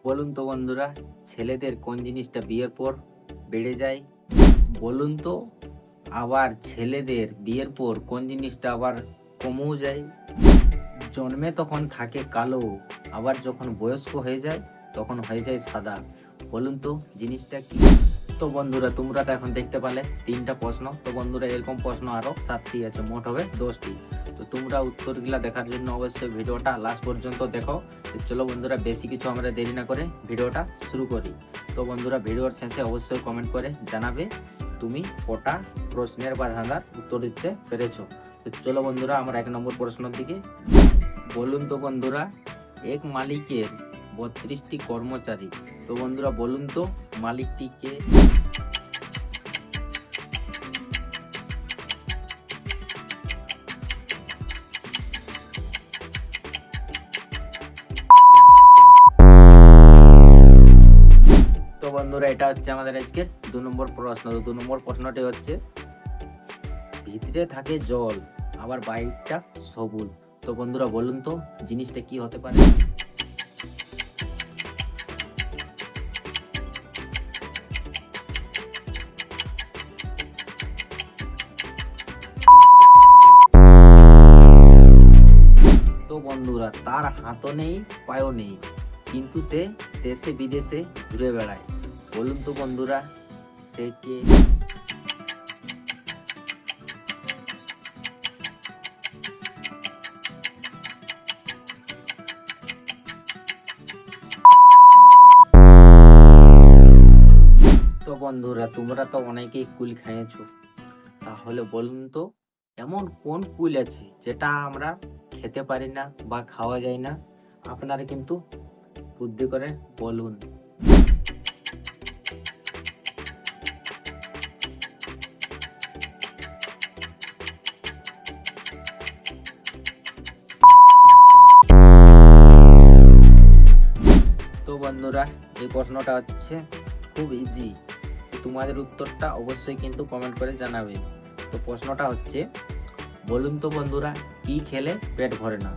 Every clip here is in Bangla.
বলুন তো বন্ধুরা, ছেলেদের কোন জিনিসটা বিয়ের পর বেড়ে যায়? বলুন তো আবার ছেলেদের বিয়ের পর কোন জিনিসটা আবার কমেও যায়? জন্মে তখন থাকে কালো, আবার যখন বয়স্ক হয়ে যায় তখন হয়ে যায় সাদা। বলুন তো জিনিসটা কি? তো বন্ধুরা, তোমরা তো এখন দেখতে পালে 3টা প্রশ্ন। তো বন্ধুরা, এরকম প্রশ্ন আরো 7টি আছে, মোট হবে 10টি। তো তোমরা উত্তরগুলা দেখার জন্য অবশ্যই ভিডিওটা লাস্ট পর্যন্ত দেখো। তো চলো বন্ধুরা, বেশি কিছু আমরা দেরি না করে ভিডিওটা শুরু করি। তো বন্ধুরা, ভিডিওর শেষে অবশ্যই কমেন্ট করে জানাবে তুমি কটা প্রশ্নের বা ধাঁধার উত্তর দিতে পেরেছো। তো চলো বন্ধুরা, আমরা 1 নম্বর প্রশ্নের দিকে। বলুন তো বন্ধুরা, এক মালিকের 32টি কর্মচারী। তো বন্ধুরা, বলুন তো মালিকটি কে? তো বন্ধুরা, এটা হচ্ছে আমাদের আজকের 2 নম্বর প্রশ্ন। তো 2 নম্বর প্রশ্নটি হচ্ছে, ভিতরে থাকে জল আবার বাইরটা সবুজ। তো বন্ধুরা, বলুন তো জিনিসটা কি হতে পারে? তো বন্ধুরা, তার হাতও নেই পায়ও নেই, কিন্তু সে দেশে বিদেশে ঘুরে বেড়ায়। বলুন তো বন্ধুরা, সে কে? তো বন্ধুরা, তোমরা তো অনেকেই কুল খেয়েছো, তাহলে বলুন তো এমন কোন কুল আছে যেটা আমরা খেতে পারি না বা খাওয়া যায় না? আপনারা কিন্তু বুদ্ধি করে বলুন। তো বন্ধুরা, এই প্রশ্নটা হচ্ছে খুব ইজি। তোমাদের উত্তরটা অবশ্যই কিন্তু কমেন্ট করে জানাবে। তো প্রশ্নটা হচ্ছে, বলুন তো বন্ধুরা, কি খেলে পেট ভরে না?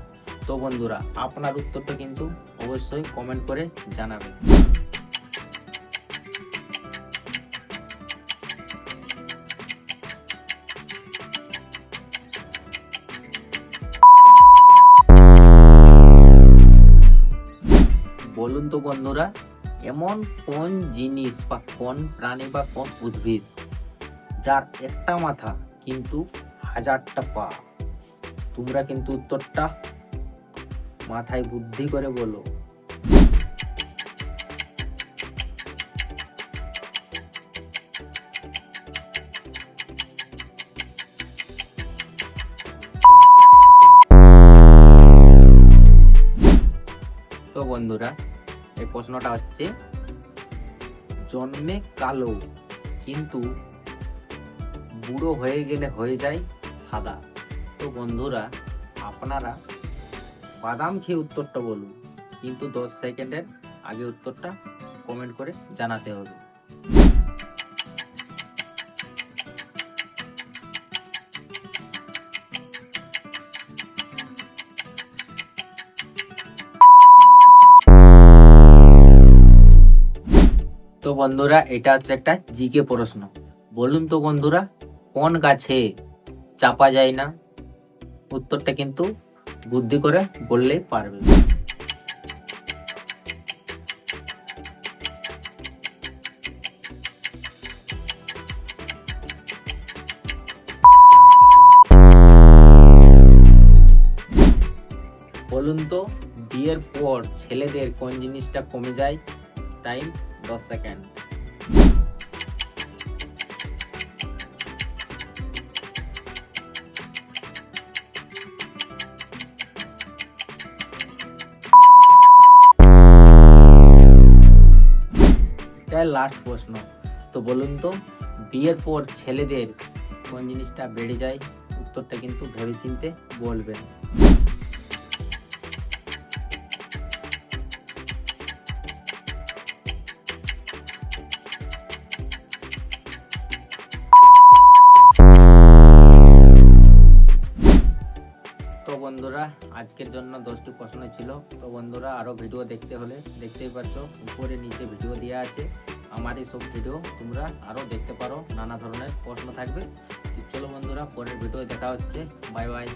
তো বন্ধুরা, আপনার উত্তরটা কিন্তু অবশ্যই কমেন্ট করে জানাবে। বলুন তো বন্ধুরা, এমন কোন জিনিস বা কোন প্রাণী বা কোন উদ্ভিদ যার একটা মাথা কিন্তু হাজারটা পা? তোমরা কিন্তু উত্তরটা মাথায় বুদ্ধি করে বলো। তো বন্ধুরা, এই প্রশ্নটা হচ্ছে, জন্মে কালো কিন্তু বুড়ো হয়ে গেলে হয়ে যায় সাদা। তো বন্ধুরা, আপনারা বাদাম খেয়ে উত্তরটা বলুন, কিন্তু 10 সেকেন্ডের আগে উত্তরটা কমেন্ট করে জানাতে হবে। তো বন্ধুরা, এটা হচ্ছে একটা জিকে প্রশ্ন। বলুন তো বন্ধুরা, কোন গাছে চাপা যায় না? উত্তরটা কিন্তু বুদ্ধি করে বললেই পারবে। বলুন তো, বিয়ের পর ছেলেদের কোন জিনিসটা কমে যায়? Time 10 second. এটাই লাস্ট প্রশ্ন। তো বলুন তো, বিয়ের পর ছেলেদের কোন জিনিসটা বেড়ে যায়? উত্তরটা কিন্তু ভেবেচিন্তে বলবেন। তো বন্ধুরা, আজকের জন্য 10টি প্রশ্ন ছিল। তো বন্ধুরা আরও ভিডিও দেখতে হলে দেখতেই পাচ্ছ উপরে নিচে ভিডিও দেওয়া আছে, আমারই সব ভিডিও তোমরা আরও দেখতে পারো, নানা ধরনের প্রশ্ন থাকবে। তো চলো বন্ধুরা, পরের ভিডিও দেখা হচ্ছে। Bye bye.